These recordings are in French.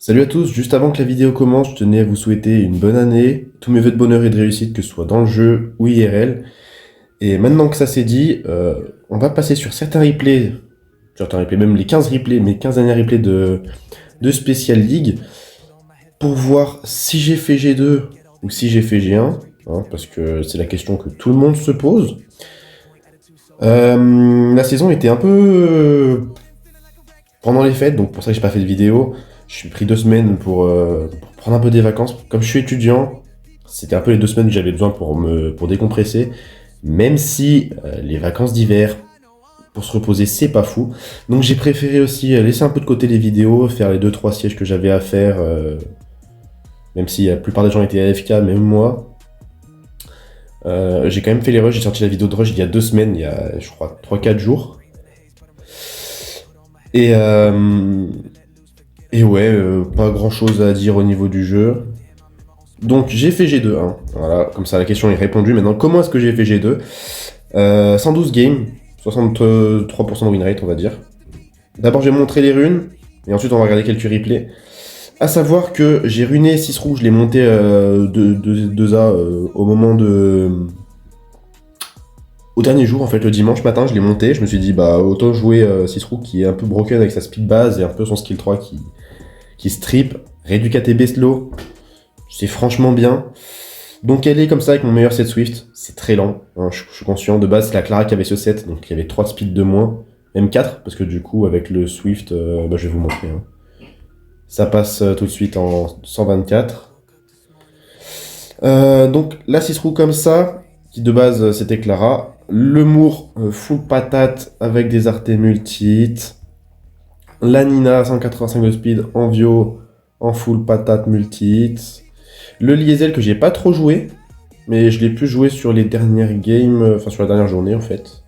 Salut à tous, juste avant que la vidéo commence, je tenais à vous souhaiter une bonne année, tous mes vœux de bonheur et de réussite, que ce soit dans le jeu ou IRL. Et maintenant que ça c'est dit, on va passer sur certains replays, même les 15 replays, mes 15 derniers replays de Special League, pour voir si j'ai fait G2 ou si j'ai fait G1, hein, parce que c'est la question que tout le monde se pose. La saison était un peu pendant les fêtes, donc pour ça que j'ai pas fait de vidéo. Je suis pris 2 semaines pour prendre un peu des vacances. Comme je suis étudiant, c'était un peu les 2 semaines que j'avais besoin pour décompresser. Même si les vacances d'hiver, pour se reposer, c'est pas fou. Donc j'ai préféré aussi laisser un peu de côté les vidéos, faire les 2-3 sièges que j'avais à faire, même si la plupart des gens étaient AFK, même moi. J'ai quand même fait les rushs, j'ai sorti la vidéo de rush il y a 2 semaines, il y a je crois 3-4 jours. Et, euh, et ouais, pas grand chose à dire au niveau du jeu. Donc j'ai fait G2, hein. Voilà, comme ça la question est répondue. Maintenant, comment est-ce que j'ai fait G2? 112 games, 63% de win rate, on va dire. D'abord, j'ai montré les runes, et ensuite, on va regarder quelques replays. À savoir que j'ai runé 6 roues, je l'ai monté 2A au moment de. Au dernier jour, en fait, le dimanche matin, je l'ai monté. Je me suis dit, bah, autant jouer 6 roues qui est un peu broken avec sa speed base et un peu son skill 3 qui strip. Réduit KTB slow, c'est franchement bien. Donc elle est comme ça avec mon meilleur set Swift, c'est très lent, hein, je suis conscient, de base c'est la Clara qui avait ce set, donc il y avait 3 de speed de moins, même 4, parce que du coup avec le Swift, bah, je vais vous montrer. Hein. Ça passe tout de suite en 124. Donc la 6 roues comme ça, qui de base c'était Clara. Le Moore full patate avec des artés multi-hit. La Nina 185 de speed en Vio en full patate multi-hit. Le Liesel que j'ai pas trop joué, mais je l'ai pu jouer sur les dernières games, enfin sur la dernière journée en fait.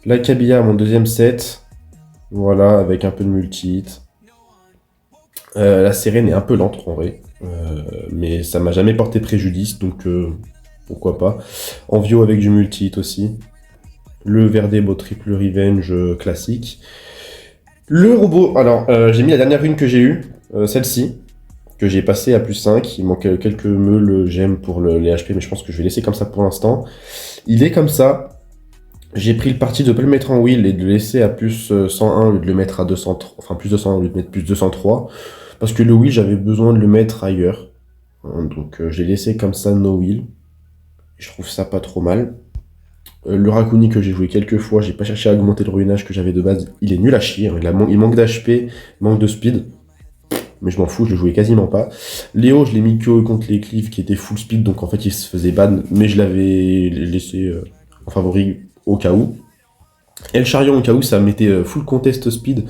La Kabila, mon deuxième set, voilà, avec un peu de multi-hit. La Sérène est un peu lente en vrai, mais ça m'a jamais porté préjudice, donc pourquoi pas. Envio avec du multi-hit aussi. Le Verdebo triple revenge classique. Le robot, alors j'ai mis la dernière rune que j'ai eue, celle-ci, que j'ai passé à +5. Il manque quelques meules gemmes pour les HP, mais je pense que je vais laisser comme ça pour l'instant. Il est comme ça. J'ai pris le parti de ne pas le mettre en wheel et de le laisser à +101 au lieu de le mettre à 200, enfin +200 au lieu de mettre +203. Parce que le wheel, j'avais besoin de le mettre ailleurs. Hein, donc j'ai laissé comme ça no wheel. Je trouve ça pas trop mal. Le Rakuni que j'ai joué quelques fois, j'ai pas cherché à augmenter le ruinage que j'avais de base. Il est nul à chier. Hein. Il manque d'HP, manque de speed. Mais je m'en fous, je le jouais quasiment pas. Léo, je l'ai mis que contre les cleaves qui étaient full speed, donc en fait il se faisait ban, mais je l'avais laissé en favori au cas où. Et le chariot, au cas où ça mettait full contest speed,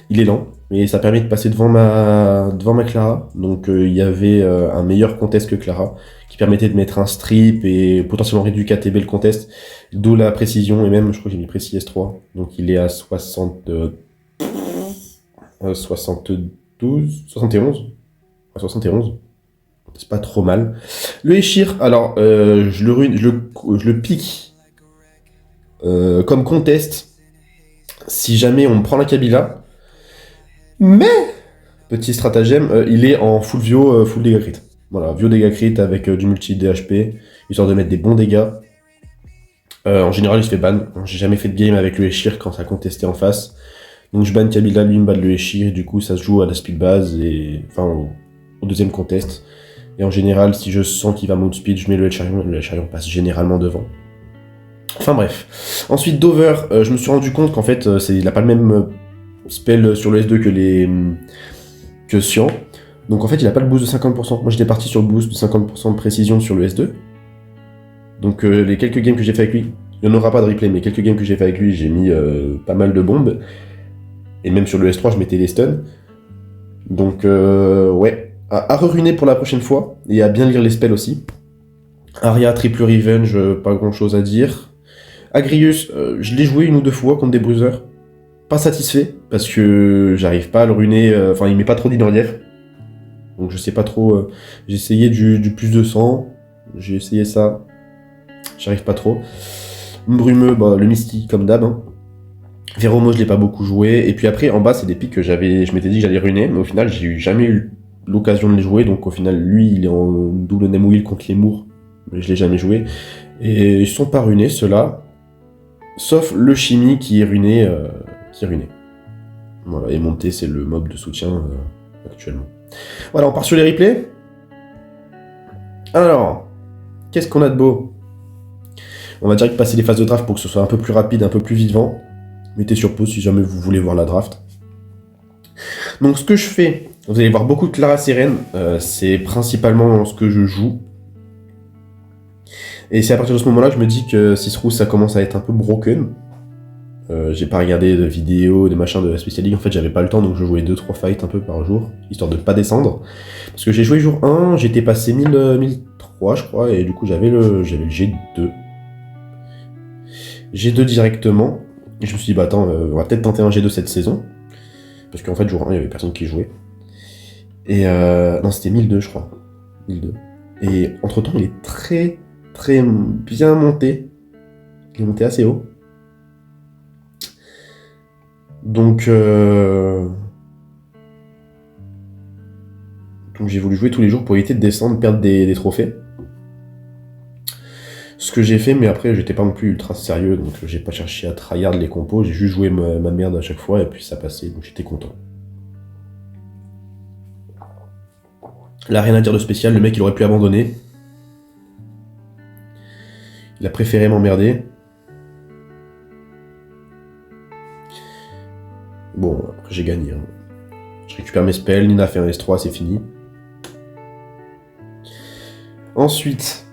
il est lent, mais ça permet de passer devant ma Clara. Donc il y avait un meilleur contest que Clara, qui permettait de mettre un strip et potentiellement réduire KTB le contest, d'où la précision, et même je crois que j'ai mis précis S3, donc il est à 72, 71, à 71. C'est pas trop mal. Le Eshir, alors je le pique comme contest si jamais on me prend la Kabila. Mais, petit stratagème, il est en full Vio, full dégâts crit. Voilà, Vio dégâts crit avec du multi DHP, histoire de mettre des bons dégâts. En général, il se fait ban. J'ai jamais fait de game avec le Eshir quand ça contestait en face. Donc je banne Kabila, lui il me banne le Eshir, et du coup ça se joue à la speed base, et enfin au deuxième contest. Et en général, si je sens qu'il va mode speed, je mets le Charion passe généralement devant. Enfin bref. Ensuite, Dover, je me suis rendu compte qu'en fait, il a pas le même spell sur le S2 que Cyan. Donc en fait, il a pas le boost de 50%. Moi j'étais parti sur le boost de 50% de précision sur le S2. Donc les quelques games que j'ai fait avec lui, il n'y en aura pas de replay, mais quelques games que j'ai fait avec lui, j'ai mis pas mal de bombes. Et même sur le S3, je mettais les stuns. Donc ouais, à re-ruiner pour la prochaine fois, et à bien lire les spells aussi. Aria, triple revenge, pas grand chose à dire. Agrius, je l'ai joué une ou deux fois contre des bruiseurs. Pas satisfait, parce que j'arrive pas à le ruiner, enfin il met pas trop d'in-relief. Donc je sais pas trop, j'ai essayé du plus de 100, j'ai essayé ça, j'arrive pas trop. Brumeux, bah, le Misty comme d'hab. Hein. Véromo, je l'ai pas beaucoup joué. Et puis après, en bas, c'est des pics que je m'étais dit que j'allais ruiner, mais au final, j'ai jamais eu l'occasion de les jouer. Donc au final, lui, il est en double name wheel contre les Mours, mais je l'ai jamais joué. Et ils sont pas runés, ceux-là. Sauf le Chimie qui est ruiné. Voilà, et monté, c'est le mob de soutien actuellement. Voilà, on part sur les replays. Alors, qu'est-ce qu'on a de beau? On va direct passer les phases de draft pour que ce soit un peu plus rapide, un peu plus vivant. Mettez sur pause si jamais vous voulez voir la draft. Donc ce que je fais, vous allez voir beaucoup de Clara Seren, c'est principalement ce que je joue. Et c'est à partir de ce moment-là que je me dis que Cicero ça commence à être un peu broken. J'ai pas regardé de vidéos, des machins de la Special League, en fait j'avais pas le temps donc je jouais 2-3 fights un peu par jour, histoire de pas descendre. Parce que j'ai joué jour 1, j'étais passé 1003 je crois, et du coup j'avais le G2. G2 directement, et je me suis dit bah attends, on va peut-être tenter un G2 cette saison. Parce qu'en fait jour 1 il y avait personne qui jouait. Et non c'était 1002 je crois. 1002. Et entre temps il est très très bien monté. Il est monté assez haut. Donc j'ai voulu jouer tous les jours pour éviter de descendre, perdre des trophées. Ce que j'ai fait, mais après j'étais pas non plus ultra sérieux, donc j'ai pas cherché à tryhard les compos, j'ai juste joué ma merde à chaque fois et puis ça passait, donc j'étais content. Là rien à dire de spécial, le mec il aurait pu abandonner. Il a préféré m'emmerder. Bon, après j'ai gagné. Hein. Je récupère mes spells, Nina fait un S3, c'est fini. Ensuite,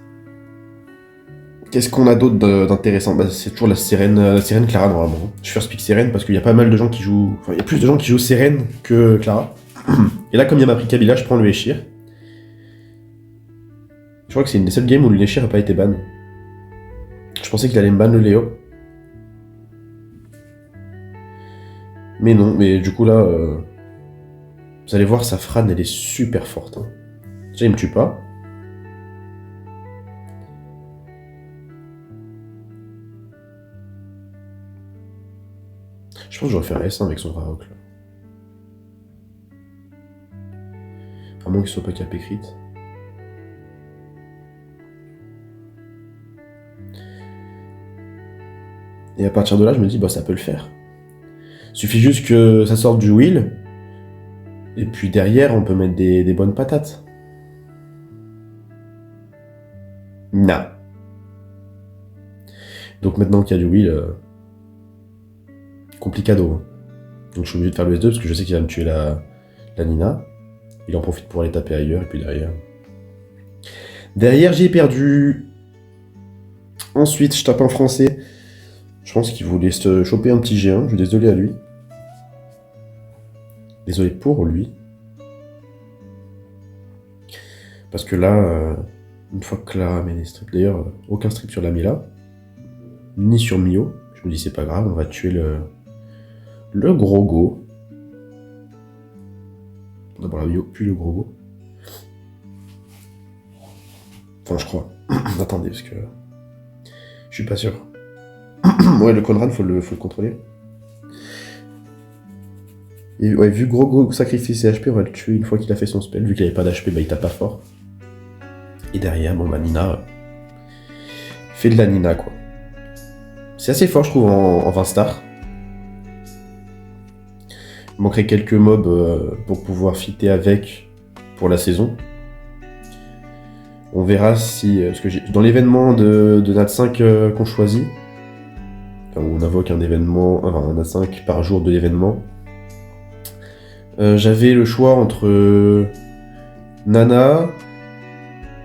qu'est-ce qu'on a d'autre d'intéressant? Bah, c'est toujours la Seren Clara normalement. Je first pick Seren parce qu'il y a pas mal de gens qui jouent... Enfin, il y a plus de gens qui jouent Seren que Clara. Et là, comme il y a ma pris Kabila, je prends le Eshir. Je crois que c'est une des seules games où le Eshir n'a pas été ban. Je pensais qu'il allait me ban le Léo. Mais non, mais du coup là... Vous allez voir, sa Fran, elle est super forte. Hein. Déjà, il me tue pas. Je pense que j'aurais fait un S1 avec son Raok. À moins qu'il soit pas cap écrite. Et à partir de là, je me dis, bah ça peut le faire. Suffit juste que ça sorte du wheel. Et puis derrière, on peut mettre des bonnes patates. Non. Donc maintenant qu'il y a du wheel, complicado. Hein. Donc je suis obligé de faire le S2 parce que je sais qu'il va me tuer la Nina. Il en profite pour aller taper ailleurs et puis derrière. Derrière, j'ai perdu. Ensuite, je tape en français. Je pense qu'il voulait se choper un petit G1. Je suis désolé à lui. Désolé pour lui. Parce que là, une fois que Clara met des strips, d'ailleurs, aucun strip sur la Mila, ni sur Mio. Je me dis, c'est pas grave, on va tuer le gros go. D'abord la Mio, puis le gros go. Enfin, je crois. Attendez, parce que je suis pas sûr. Ouais, le Conrad, faut le contrôler. Et ouais, vu gros go sacrifice ses HP, on va le tuer une fois qu'il a fait son spell. Vu qu'il avait pas d'HP, bah il tape pas fort. Et derrière, bon bah Nina fait de la Nina quoi. C'est assez fort je trouve en 20 stars. Il manquerait quelques mobs pour pouvoir fitter avec pour la saison. On verra si... parce que dans l'événement de Nat 5 qu'on choisit, enfin, on invoque un événement, enfin un Nat 5 par jour de l'événement, j'avais le choix entre Nana,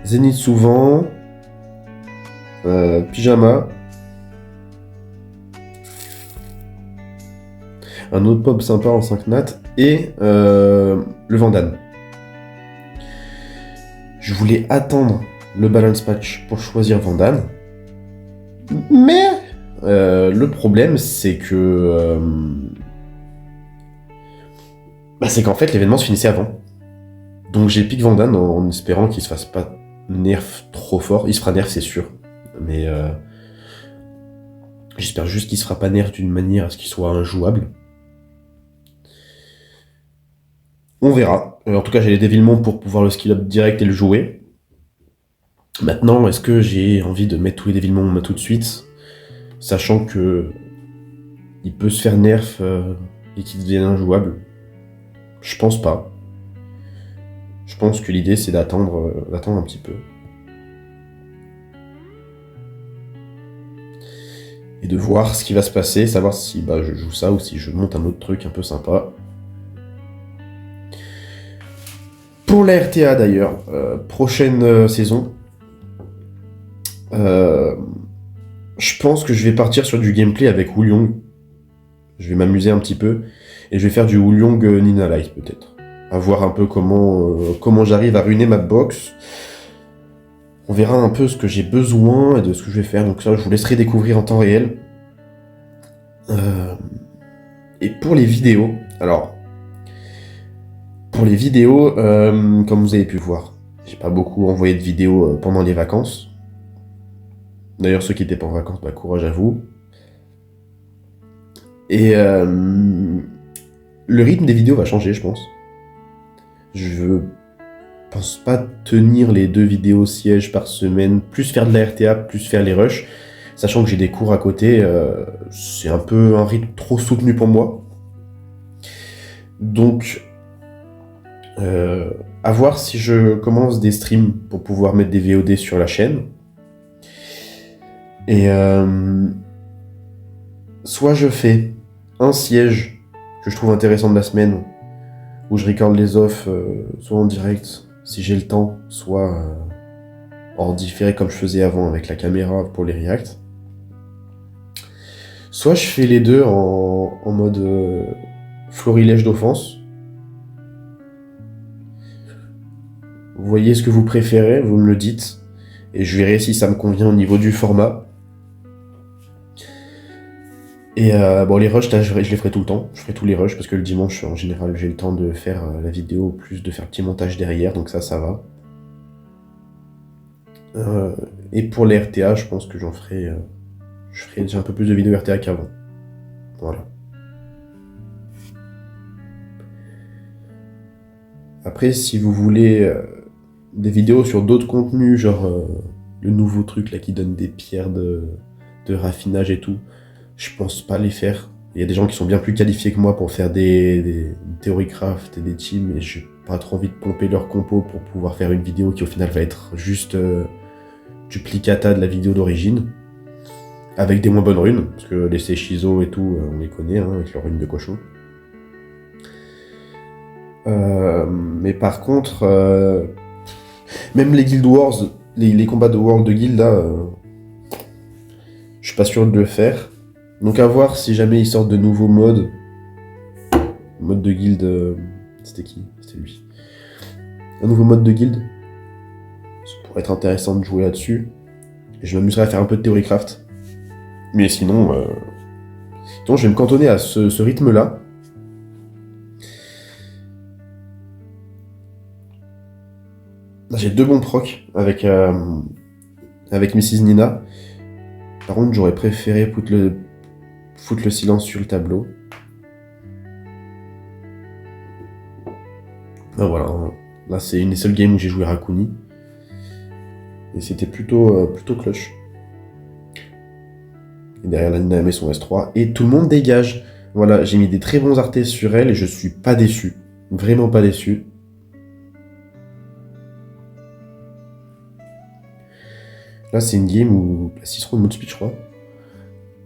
Zénith souvent, Pyjama, un autre pop sympa en 5 nat et le Vandan. Je voulais attendre le balance patch pour choisir Vandan, mais le problème c'est que c'est qu'en fait l'événement se finissait avant. Donc j'ai pick Vandan en espérant qu'il se fasse pas nerf trop fort. Il se fera nerf c'est sûr. Mais J'espère juste qu'il se fera pas nerf d'une manière à ce qu'il soit injouable. On verra. En tout cas, j'ai les dévilements pour pouvoir le skill up direct et le jouer. Maintenant, est-ce que j'ai envie de mettre tous les dévilements tout de suite, sachant que il peut se faire nerf et qu'il devienne injouable? Je pense pas. Je pense que l'idée c'est d'attendre un petit peu. Et de voir ce qui va se passer, savoir si je joue ça ou si je monte un autre truc un peu sympa. Pour la RTA d'ailleurs, prochaine saison, je pense que je vais partir sur du gameplay avec Wulong. Je vais m'amuser un petit peu et je vais faire du Wulong Nina Light peut-être. À voir un peu comment j'arrive à ruiner ma box. On verra un peu ce que j'ai besoin et de ce que je vais faire. Donc ça, je vous laisserai découvrir en temps réel. Et pour les vidéos, alors... Pour les vidéos, comme vous avez pu voir, j'ai pas beaucoup envoyé de vidéos pendant les vacances. D'ailleurs, ceux qui étaient pas en vacances, courage à vous. Et le rythme des vidéos va changer, je pense. Je pense pas tenir les 2 vidéos sièges par semaine, plus faire de la RTA, plus faire les rushs, sachant que j'ai des cours à côté, c'est un peu un rythme trop soutenu pour moi. Donc, à voir si je commence des streams pour pouvoir mettre des VOD sur la chaîne. Et soit je fais un siège que je trouve intéressant de la semaine, où je record les offs, soit en direct, si j'ai le temps, soit en différé comme je faisais avant avec la caméra pour les reacts. Soit je fais les deux en mode florilège d'offense. Vous voyez ce que vous préférez, vous me le dites, et je verrai si ça me convient au niveau du format. Et les rushs, je les ferai tout le temps. Je ferai tous les rushs parce que le dimanche, en général, j'ai le temps de faire la vidéo, plus de faire petit montage derrière, donc ça va. Et pour les RTA, je pense que je ferai déjà un peu plus de vidéos RTA qu'avant. Voilà. Après, si vous voulez des vidéos sur d'autres contenus, genre le nouveau truc là qui donne des pierres de raffinage et tout, je pense pas les faire. Il y a des gens qui sont bien plus qualifiés que moi pour faire des theory craft et des teams, et j'ai pas trop envie de pomper leur compo pour pouvoir faire une vidéo qui au final va être juste duplicata de la vidéo d'origine, avec des moins bonnes runes, parce que les Shizo et tout, on les connaît, avec leurs runes de cochon. Mais par contre, même les Guild Wars, les combats de World de Guild là, je suis pas sûr de le faire. Donc à voir si jamais ils sortent de nouveaux modes. Mode de guild... c'était qui? C'était lui. Un nouveau mode de guild. Ça pourrait être intéressant de jouer là-dessus. Et je m'amuserais à faire un peu de Theorycraft. Mais sinon... je vais me cantonner à ce rythme-là. J'ai 2 bons procs avec Mrs. Nina. Par contre, j'aurais préféré foutre le silence sur le tableau. Ben voilà, là c'est une des seules games où j'ai joué Rakuni. Et c'était plutôt cloche. Et derrière la Nina met son S3. Et tout le monde dégage. Voilà, j'ai mis des très bons artés sur elle et je suis pas déçu. Vraiment pas déçu. Là c'est une game où la Cicero mode speed je crois.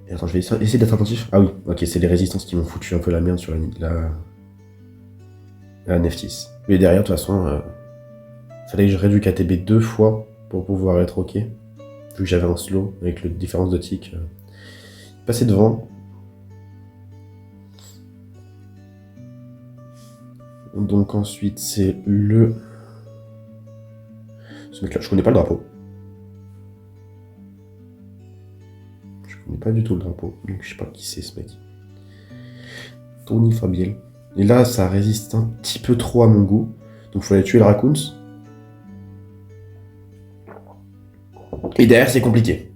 Et attends, je vais essayer d'être attentif. Ah oui, ok, c'est les résistances qui m'ont foutu un peu la merde sur la Neftis. Mais derrière, de toute façon, fallait que je réduise KTB 2 fois pour pouvoir être ok. Vu que j'avais un slow avec la différence de tick. Passer devant. Donc ensuite, c'est le... Ce mec-là, je connais pas le drapeau. Je connais pas du tout le drapeau, donc je sais pas qui c'est ce mec. Tony Fabiel. Et là, ça résiste un petit peu trop à mon goût. Donc il faut aller tuer le Raccoons. Et derrière, c'est compliqué.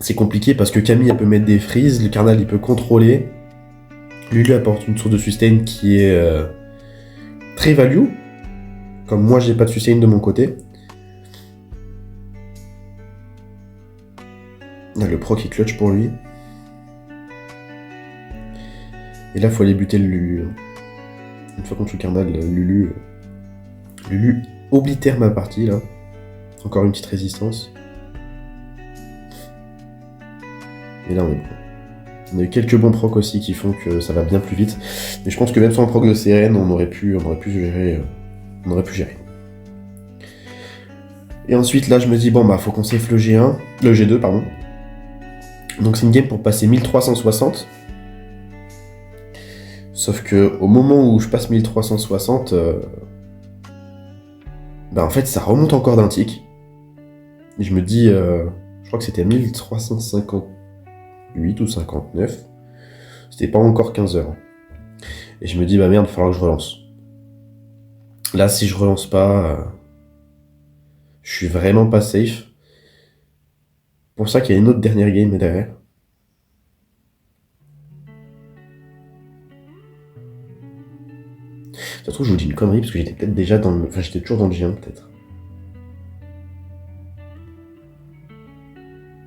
c'est compliqué parce que Camille elle peut mettre des freezes, le Carnal il peut contrôler. Lulu apporte une source de sustain qui est très value. Comme moi j'ai pas de sustain de mon côté. Là, le proc est clutch pour lui. Et là faut aller buter le Lulu. Une fois qu'on tue le Carnal, Lulu oblitère ma partie là. Encore une petite résistance. Et là on est bon. On a eu quelques bons procs aussi qui font que ça va bien plus vite. Mais je pense que même sans proc de CN, on aurait pu gérer. Et ensuite là je me dis bon bah faut qu'on safe le G1. Le G2 pardon. Donc c'est une game pour passer 1360. Sauf que au moment où je passe 1360, bah en fait ça remonte encore d'un tick. Et je me dis, je crois que c'était 1358 ou 59. C'était pas encore 15 heures. Et je me dis, bah merde, il va falloir que je relance. Là, si je relance pas, je suis vraiment pas safe. Pour ça qu'il y a une autre dernière game derrière. Ça se trouve, je vous dis une connerie, parce que j'étais peut-être déjà dans le... Enfin, j'étais toujours dans le G1, peut-être.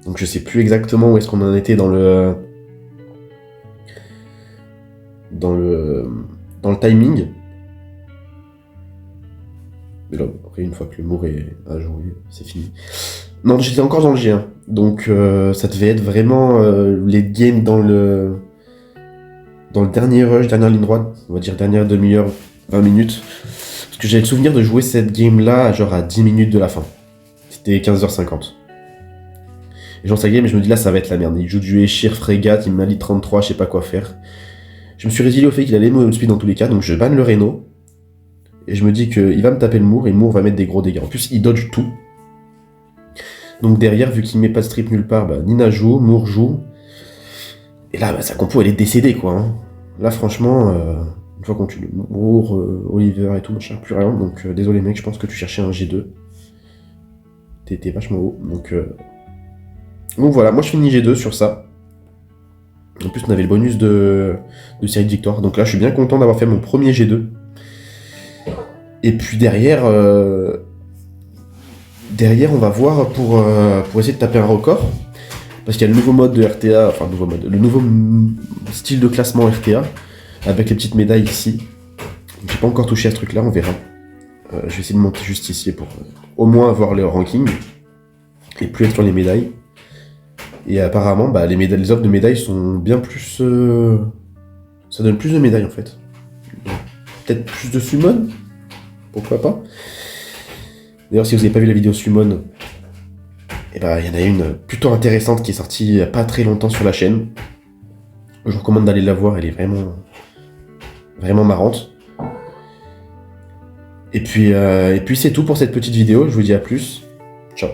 Donc je sais plus exactement où est-ce qu'on en était dans le timing. Mais là, après, une fois que le Mour est à jouer, c'est fini. Non, j'étais encore dans le G1. Donc ça devait être vraiment les games dans le dernier rush, dernière ligne droite, on va dire dernière demi-heure, 20 minutes. Parce que j'avais le souvenir de jouer cette game-là genre à 10 minutes de la fin. C'était 15h50. Et j'en sais game, et je me dis là, ça va être la merde. Il joue du Eshir, Frégate, il m'a dit 33, je sais pas quoi faire. Je me suis résilié au fait qu'il allait me outspeed dans tous les cas, donc je banne le Reno. Et je me dis qu'il va me taper le Mour, et le Mour va mettre des gros dégâts. En plus, il dodge tout. Donc derrière, vu qu'il met pas de strip nulle part, bah, Nina joue, Mour joue. Et là, bah, sa compo, elle est décédée, quoi. Hein. Là, franchement, une fois qu'on tue le Mour, Oliver et tout, machin, plus rien. Donc désolé mec, je pense que tu cherchais un G2. T'étais vachement haut, donc voilà, moi je finis G2 sur ça. En plus, on avait le bonus de série de victoire. Donc là, je suis bien content d'avoir fait mon premier G2. Et puis derrière, on va voir pour essayer de taper un record. Parce qu'il y a le nouveau mode de RTA, enfin le nouveau style de classement RTA, avec les petites médailles ici. J'ai pas encore touché à ce truc-là, on verra. Je vais essayer de monter juste ici pour au moins avoir le ranking. Et plus être sur les médailles. Et apparemment, bah, les offres de médailles sont bien plus... ça donne plus de médailles, en fait. Peut-être plus de summon. Pourquoi pas. D'ailleurs, si vous n'avez pas vu la vidéo summon, et bah, il y en a une plutôt intéressante qui est sortie il n'y a pas très longtemps sur la chaîne. Je vous recommande d'aller la voir, elle est vraiment marrante. Et puis c'est tout pour cette petite vidéo. Je vous dis à plus. Ciao.